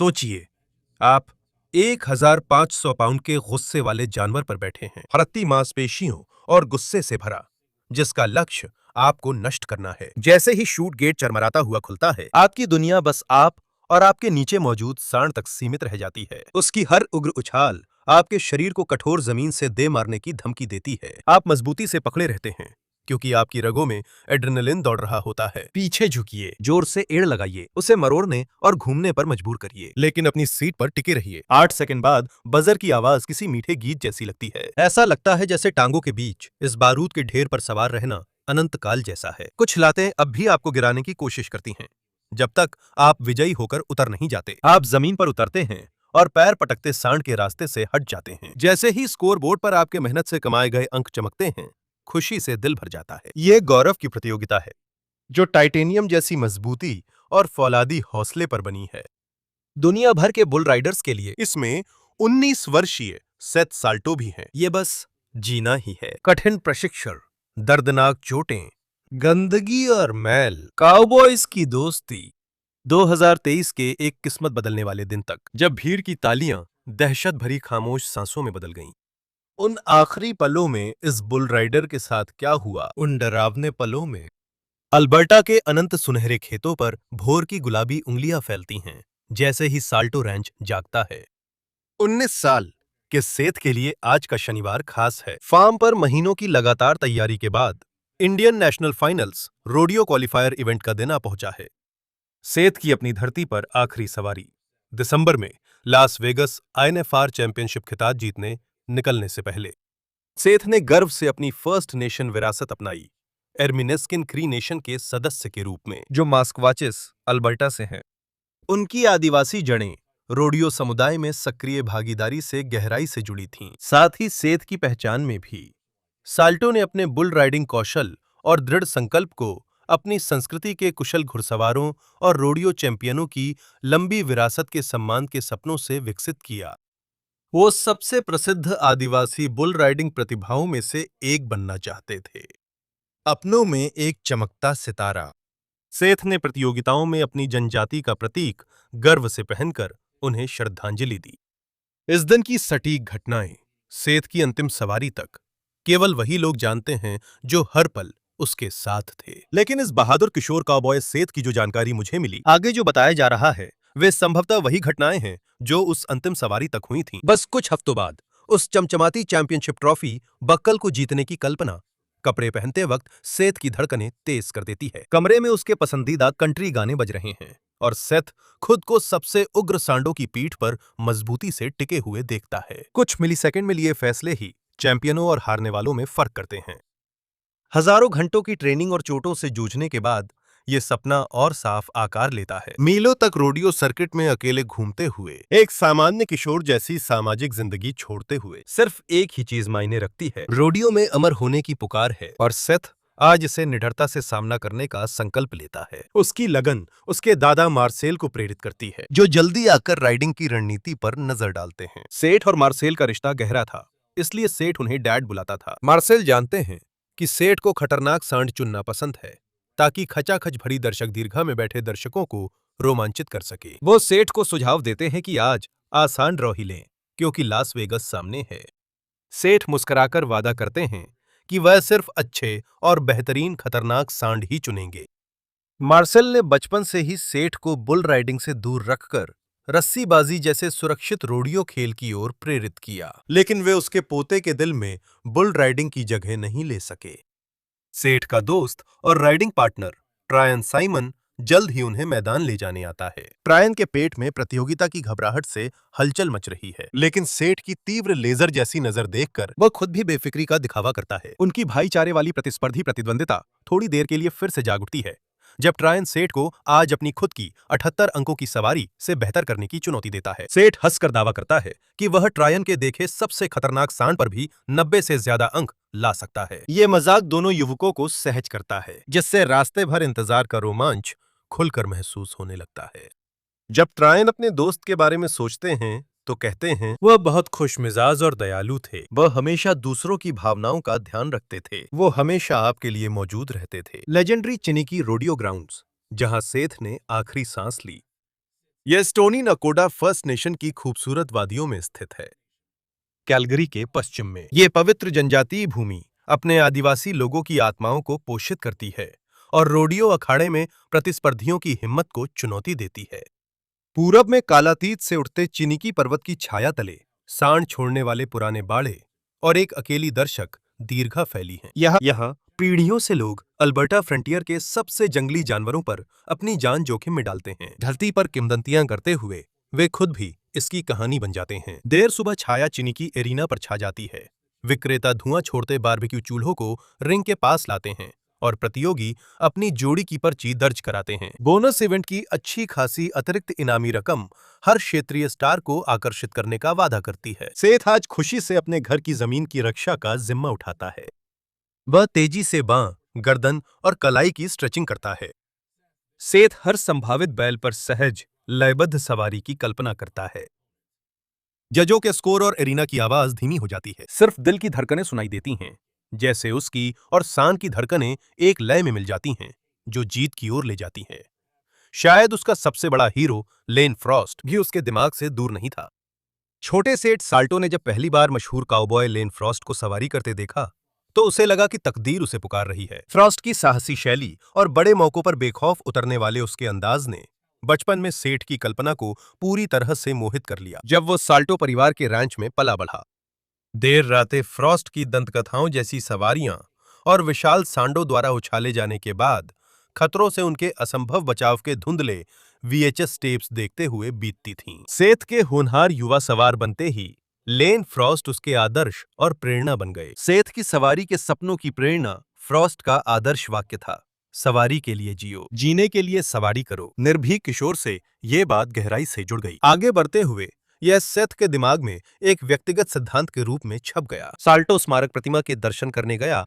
सोचिए, आप 1500 पाउंड के गुस्से वाले जानवर पर बैठे हैं, फरकती मांसपेशियों और गुस्से से भरा, जिसका लक्ष्य आपको नष्ट करना है। जैसे ही शूट गेट चरमराता हुआ खुलता है, आपकी दुनिया बस आप और आपके नीचे मौजूद सांड तक सीमित रह जाती है। उसकी हर उग्र उछाल आपके शरीर को कठोर जमीन से दे मारने की धमकी देती है। आप मजबूती से पकड़े रहते हैं, क्योंकि आपकी रगों में एड्रेनलिन दौड़ रहा होता है। पीछे झुकिए, जोर से एड़ लगाइए, उसे मरोड़ने और घूमने पर मजबूर करिए, लेकिन अपनी सीट पर टिके रहिए। 8 सेकंड बाद बजर की आवाज किसी मीठे गीत जैसी लगती है। ऐसा लगता है जैसे टांगों के बीच इस बारूद के ढेर पर सवार रहना अनंत काल जैसा है। कुछ लातें अब भी आपको गिराने की कोशिश करती हैं, जब तक आप विजयी होकर उतर नहीं जाते। आप जमीन पर उतरते हैं और पैर पटकते सांड के रास्ते से हट जाते हैं। जैसे ही स्कोर बोर्ड पर आपके मेहनत से कमाए गए अंक चमकते हैं, खुशी से दिल भर जाता है। यह गौरव की प्रतियोगिता है, जो टाइटेनियम जैसी मजबूती और फौलादी हौसले पर बनी है। दुनिया भर के बुल राइडर्स के लिए इसमें 19 वर्षीय सेथ साल्टो भी हैं। ये बस जीना ही है। कठिन प्रशिक्षण, दर्दनाक चोटें, गंदगी और मैल, काउबॉयज की दोस्ती। 2023 के एक किस्मत बदलने वाले दिन तक, जब भीड़ की तालियां दहशत भरी खामोश सांसों में बदल गईं। उन आखिरी पलों में इस बुल राइडर के साथ क्या हुआ? उन डरावने पलों में अल्बर्टा के अनंत सुनहरे खेतों पर भोर की गुलाबी उंगलियां फैलती हैं, जैसे ही साल्टो रैंच जागता है। 19 साल के सेठ के लिए आज का शनिवार खास है। फार्म पर महीनों की लगातार तैयारी के बाद Indian national finals rodeo qualifier event का दिन आ पहुंचा है। सेठ की अपनी धरती पर आखिरी सवारी। दिसंबर में लास वेगस INFR चैंपियनशिप खिताब जीतने निकलने से पहले सेठ ने गर्व से अपनी फर्स्ट नेशन विरासत अपनाई, एर्मिनेस्किन क्री नेशन के सदस्य के रूप में, जो मास्कवाचिस अल्बर्टा से हैं। उनकी आदिवासी जड़ें रोडियो समुदाय में सक्रिय भागीदारी से गहराई से जुड़ी थीं। साथ ही सेठ की पहचान में भी साल्टो ने अपने बुल राइडिंग कौशल और दृढ़ संकल्प को अपनी संस्कृति के कुशल घुड़सवारों और रोडियो चैंपियनों की लंबी विरासत के सम्मान के सपनों से विकसित किया। वो सबसे प्रसिद्ध आदिवासी बुल राइडिंग प्रतिभाओं में से एक बनना चाहते थे। अपनों में एक चमकता सितारा। सेठ ने प्रतियोगिताओं में अपनी जनजाति का प्रतीक गर्व से पहनकर उन्हें श्रद्धांजलि दी। इस दिन की सटीक घटनाएं, सेठ की अंतिम सवारी तक, केवल वही लोग जानते हैं जो हर पल उसके साथ थे। लेकिन इस बहादुर किशोर काउबॉय सेठ की जो जानकारी मुझे मिली, आगे जो बताया जा रहा है, वे संभवतः वही घटनाएं हैं जो उस अंतिम सवारी तक हुई थीं। बस कुछ हफ्तों बाद उस चमचमाती चैंपियनशिप ट्रॉफी बक्कल को जीतने की कल्पना कपड़े पहनते वक्त सेठ की धड़कनें तेज कर देती है। कमरे में उसके पसंदीदा कंट्री गाने बज रहे हैं और सेठ खुद को सबसे उग्र सांडों की पीठ पर मजबूती से टिके हुए देखता है। कुछ मिलीसेकंड में लिए फैसले ही चैंपियनों और हारने वालों में फर्क करते हैं। हजारों घंटों की ट्रेनिंग और चोटों से जूझने के बाद ये सपना और साफ आकार लेता है। मीलों तक रोडियो सर्किट में अकेले घूमते हुए, एक सामान्य किशोर जैसी सामाजिक जिंदगी छोड़ते हुए, सिर्फ एक ही चीज मायने रखती है, रोडियो में अमर होने की पुकार है। और सेथ आज इसे निडरता से सामना करने का संकल्प लेता है। उसकी लगन उसके दादा मार्सेल को प्रेरित करती है, जो जल्दी आकर राइडिंग की रणनीति पर नजर डालते हैं। सेठ और मार्सेल का रिश्ता गहरा था, इसलिए सेठ उन्हें डैड बुलाता था। मार्सेल जानते हैं कि सेठ को खतरनाक सांड चुनना पसंद है, ताकि खचाखच भरी दर्शक दीर्घा में बैठे दर्शकों को रोमांचित कर सके। वो सेठ को सुझाव देते हैं कि आज आसान ड्रॉ ही लें, क्योंकि लास वेगस सामने है। सेठ मुस्कुराकर वादा करते हैं कि वह सिर्फ अच्छे और बेहतरीन खतरनाक सांड ही चुनेंगे। मार्सेल ने बचपन से ही सेठ को बुल राइडिंग से दूर रखकर रस्सीबाजी जैसे सुरक्षित रोडियो खेल की ओर प्रेरित किया, लेकिन वे उसके पोते के दिल में बुल राइडिंग की जगह नहीं ले सके। सेठ का दोस्त और राइडिंग पार्टनर ट्रायन साइमन जल्द ही उन्हें मैदान ले जाने आता है। ट्रायन के पेट में प्रतियोगिता की घबराहट से हलचल मच रही है, लेकिन सेठ की तीव्र लेजर जैसी नजर देखकर वह खुद भी बेफिक्री का दिखावा करता है। उनकी भाईचारे वाली प्रतिस्पर्धी प्रतिद्वंदिता थोड़ी देर के लिए फिर से जाग उठती है, जब ट्रायन सेठ को आज अपनी खुद की 78 अंकों की सवारी से बेहतर करने की चुनौती देता है। सेठ हंसकर दावा करता है कि वह ट्रायन के देखे सबसे खतरनाक सांड पर भी 90 से ज्यादा अंक ला सकता है। ये मजाक दोनों युवकों को सहज करता है, जिससे रास्ते भर इंतजार का रोमांच खुलकर महसूस होने लगता है। जब ट्रायन अपने दोस्त के बारे में सोचते हैं तो कहते हैं, वह बहुत खुशमिजाज और दयालु थे। वह हमेशा दूसरों की भावनाओं का ध्यान रखते थे। वो हमेशा आपके लिए मौजूद रहते थे। लेजेंडरी चिनिकी रोडियो ग्राउंड्स, जहां सेठ ने आखिरी सांस ली, यह स्टोनी नकोडा फर्स्ट नेशन की खूबसूरत वादियों में स्थित है, कैलगरी के पश्चिम में। ये पवित्र जनजातीय भूमि अपने आदिवासी लोगों की आत्माओं को पोषित करती है और रोडियो अखाड़े में प्रतिस्पर्धियों की हिम्मत को चुनौती देती है। पूरब में कालातीत से उठते चिनिकी पर्वत की छाया तले सांड छोड़ने वाले पुराने बाड़े और एक अकेली दर्शक दीर्घा फैली है। यहाँ पीढ़ियों से लोग अल्बर्टा फ्रंटियर के सबसे जंगली जानवरों पर अपनी जान जोखिम में डालते हैं। धरती पर किंवदंतियां करते हुए वे खुद भी इसकी कहानी बन जाते हैं। देर सुबह छाया चिनिकी एरिना पर छा जाती है। विक्रेता धुआं छोड़ते बारबेक्यू चूल्हों को रिंग के पास लाते हैं और प्रतियोगी अपनी जोड़ी की पर्ची दर्ज कराते हैं। बोनस इवेंट की अच्छी खासी अतिरिक्त इनामी रकम हर क्षेत्रीय स्टार को आकर्षित करने का वादा करती है। सेठ आज खुशी से अपने घर की जमीन की रक्षा का जिम्मा उठाता है। वह तेजी से बांह, गर्दन और कलाई की स्ट्रेचिंग करता है। सेठ हर संभावित बैल पर सहज, लयबद्ध सवारी की कल्पना करता है। जजों के स्कोर और एरिना की आवाज धीमी हो जाती है। सिर्फ दिल की धड़कनें सुनाई देती हैं, जैसे उसकी और सान की धड़कनें एक लय में मिल जाती हैं, जो जीत की ओर ले जाती हैं। शायद उसका सबसे बड़ा हीरो लेन फ्रॉस्ट भी उसके दिमाग से दूर नहीं था। छोटे सेठ साल्टो ने जब पहली बार मशहूर काउबॉय लेन फ्रॉस्ट को सवारी करते देखा, तो उसे लगा कि तकदीर उसे पुकार रही है। फ्रॉस्ट की साहसी शैली और बड़े मौकों पर बेखौफ उतरने वाले उसके अंदाज ने बचपन में सेठ की कल्पना को पूरी तरह से मोहित कर लिया। जब वो साल्टो परिवार के रैंच में पला बढ़ा, देर रातें फ्रॉस्ट की दंतकथाओं जैसी सवारियां और विशाल सांडों द्वारा उछाले जाने के बाद खतरों से उनके असंभव बचाव के धुंधले वीएचएस टेप्स देखते हुए बीतती थीं। सेठ के होनहार युवा सवार बनते ही लेन फ्रॉस्ट उसके आदर्श और प्रेरणा बन गए। सेठ की सवारी के सपनों की प्रेरणा फ्रॉस्ट का आदर्श वाक्य था, सवारी के लिए जियो, जीने के लिए सवारी करो। निर्भीक किशोर से ये बात गहराई से जुड़ गई। आगे बढ़ते हुए यह सेथ के दिमाग में एक व्यक्तिगत सिद्धांत के रूप में छप गया। साल्टो स्मारक प्रतिमा के दर्शन करने गया।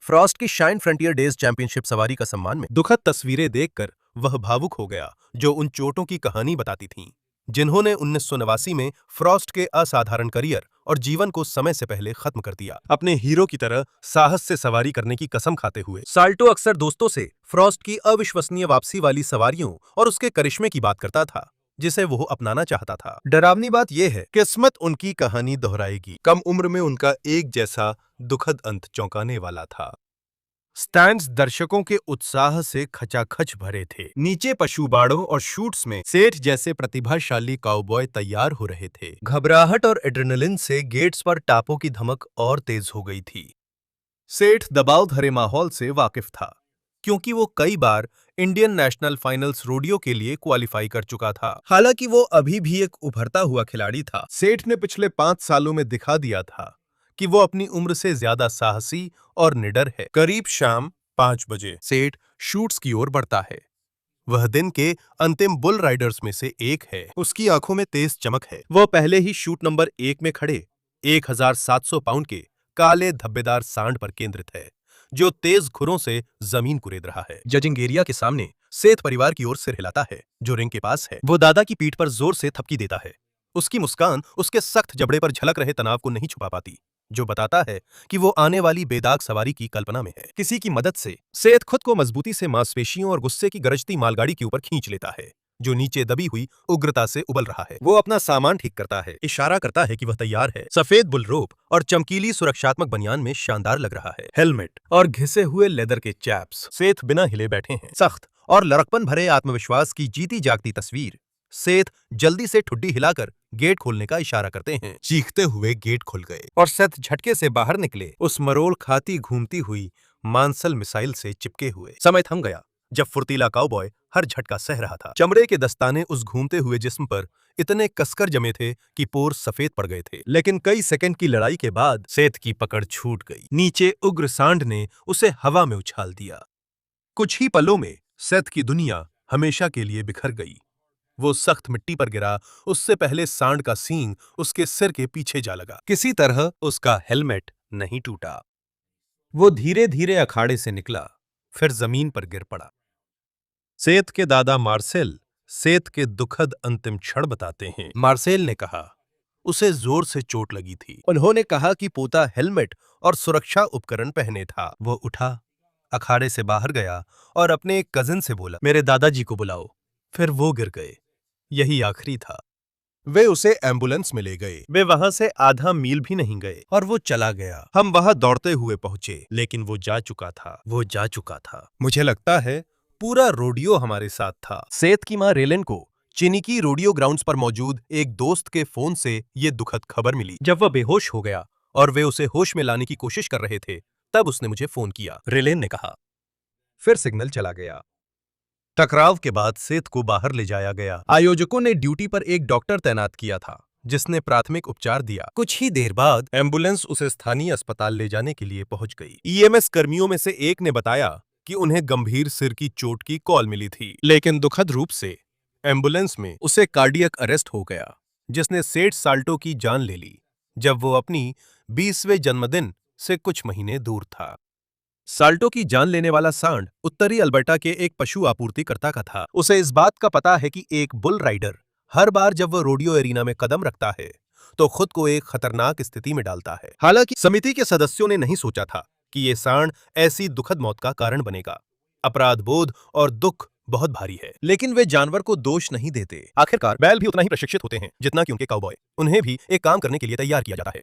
फ्रॉस्ट की शाइन फ्रंटियर डेज चैंपियनशिप सवारी का सम्मान में दुखद तस्वीरें देखकर वह भावुक हो गया, जो उन चोटों की कहानी बताती थीं, जिन्होंने 1989 में फ्रॉस्ट के असाधारण करियर और जीवन को समय से पहले खत्म कर दिया। अपने हीरो की तरह साहस से सवारी करने की कसम खाते हुए साल्टो अक्सर दोस्तों से फ्रॉस्ट की अविश्वसनीय वापसी वाली सवारियों और उसके करिश्मे की बात करता था, जिसे वो अपनाना चाहता था। डरावनी बात यह है, किस्मत उनकी कहानी दोहराएगी। कम उम्र में उनका एक जैसा दुखद अंत चौंकाने वाला था। स्टैंड्स दर्शकों के उत्साह से खचाखच भरे थे। नीचे पशुबाड़ों और शूट्स में सेठ जैसे प्रतिभाशाली काउबॉय तैयार हो रहे थे। घबराहट और एड्रेनलिन से गेट्स पर टापों की धमक और तेज हो गई थी। सेठ दबाव भरे माहौल से वाकिफ था, क्योंकि वो कई बार इंडियन नेशनल फाइनल्स रोडियो के लिए क्वालिफाई कर चुका था। हालांकि वो अभी भी एक उभरता हुआ खिलाड़ी था। सेठ ने पिछले 5 सालों में दिखा दिया था कि वो अपनी उम्र से ज्यादा साहसी और निडर है। करीब शाम 5 बजे सेठ शूट्स की ओर बढ़ता है। वह दिन के अंतिम बुल राइडर्स में से एक है। उसकी आंखों में तेज चमक है। वह पहले ही शूट नंबर 1 में खड़े 1700 पाउंड के काले धब्बेदार सांड पर केंद्रित है, जो तेज खुरों से जमीन कुरेद रहा है। जजिंग एरिया के सामने सेठ परिवार की ओर सिर हिलाता है, जो रिंग के पास है। वो दादा की पीठ पर जोर से थपकी देता है। उसकी मुस्कान उसके सख्त जबड़े पर झलक रहे तनाव को नहीं छुपा पाती, जो बताता है कि वो आने वाली बेदाग सवारी की कल्पना में है। किसी की मदद से सेठ खुद को मजबूती से मांसपेशियों और गुस्से की गरजती मालगाड़ी के ऊपर खींच लेता है, जो नीचे दबी हुई उग्रता से उबल रहा है। वो अपना सामान ठीक करता है, इशारा करता है कि वह तैयार है। सफेद बुल रोप और चमकीली सुरक्षात्मक बनियान में शानदार लग रहा है। हेलमेट और घिसे हुए लेदर के चैप्स। सेठ बिना हिले बैठे हैं। सख्त और लड़कपन भरे आत्मविश्वास की जीती जागती तस्वीर। सेठ जल्दी से ठुड्डी हिलाकर गेट खोलने का इशारा करते हैं। चीखते हुए गेट खुल गए और सेठ झटके से बाहर निकले, उस मरोड़ खाती घूमती हुई मांसल मिसाइल से चिपके हुए। समय थम गया जब फुर्तीला काउबॉय हर झटका सह रहा था। चमड़े के दस्ताने उस घूमते हुए जिस्म पर इतने कसकर जमे थे कि पोर सफेद पड़ गए थे। लेकिन कई सेकंड की लड़ाई के बाद सेठ की पकड़ छूट गई। नीचे उग्र सांड ने उसे हवा में उछाल दिया। कुछ ही पलों में सेठ की दुनिया हमेशा के लिए बिखर गई। वो सख्त मिट्टी पर गिरा, उससे पहले सांड का सींग उसके सिर के पीछे जा लगा। किसी तरह उसका हेलमेट नहीं टूटा। वो धीरे धीरे अखाड़े से निकला, फिर जमीन पर गिर पड़ा। सेठ के दादा मार्सेल सेठ के दुखद अंतिम क्षण बताते हैं। मार्सेल ने कहा, उसे जोर से चोट लगी थी। उन्होंने कहा कि पोता हेलमेट और सुरक्षा उपकरण पहने था। वो उठा, अखाड़े से बाहर गया और अपने एक कजिन से बोला, मेरे दादाजी को बुलाओ। फिर वो गिर गए, यही आखिरी था। वे उसे एम्बुलेंस में ले गए। वे वहां से आधा मील भी नहीं गए और वो चला गया। हम वहां दौड़ते हुए पहुंचे, लेकिन वो जा चुका था। मुझे लगता है पूरा रोडियो हमारे साथ था। सेत की मां रेलेन को चिनिकी रोडियो ग्राउंड्स पर मौजूद एक दोस्त के फोन से ये दुखद खबर मिली। जब वह बेहोश हो गया और वे उसे होश में लाने की कोशिश कर रहे थे, तब उसने मुझे फोन किया, रेलेन ने कहा। फिर सिग्नल चला गया। टकराव के बाद सेत को बाहर ले जाया गया। आयोजकों ने ड्यूटी पर एक डॉक्टर तैनात किया था, जिसने प्राथमिक उपचार दिया। कुछ ही देर बाद एम्बुलेंस उसे स्थानीय अस्पताल ले जाने के लिए पहुंच गई। ईएमएस कर्मियों में से एक ने बताया कि उन्हें गंभीर सिर की चोट की कॉल मिली थी, लेकिन दुखद रूप से एम्बुलेंस में उसे कार्डियक अरेस्ट हो गया, जिसने सेठ साल्टो की जान ले ली, जब वो अपनी 20वें जन्मदिन से कुछ महीने दूर था। साल्टो की जान लेने वाला सांड उत्तरी अल्बर्टा के एक पशु आपूर्तिकर्ता का था। उसे इस बात का पता है कि एक बुल राइडर हर बार जब वह रोडियो एरिना में कदम रखता है तो खुद को एक खतरनाक स्थिति में डालता है। हालांकि समिति के सदस्यों ने नहीं सोचा था कि ये सांड ऐसी दुखद मौत का कारण बनेगा। अपराध बोध और दुख बहुत भारी है, लेकिन वे जानवर को दोष नहीं देते। आखिरकार बैल भी उतना ही प्रशिक्षित होते हैं जितना कि उनके काउबॉय। उन्हें भी एक काम करने के लिए तैयार किया जाता है।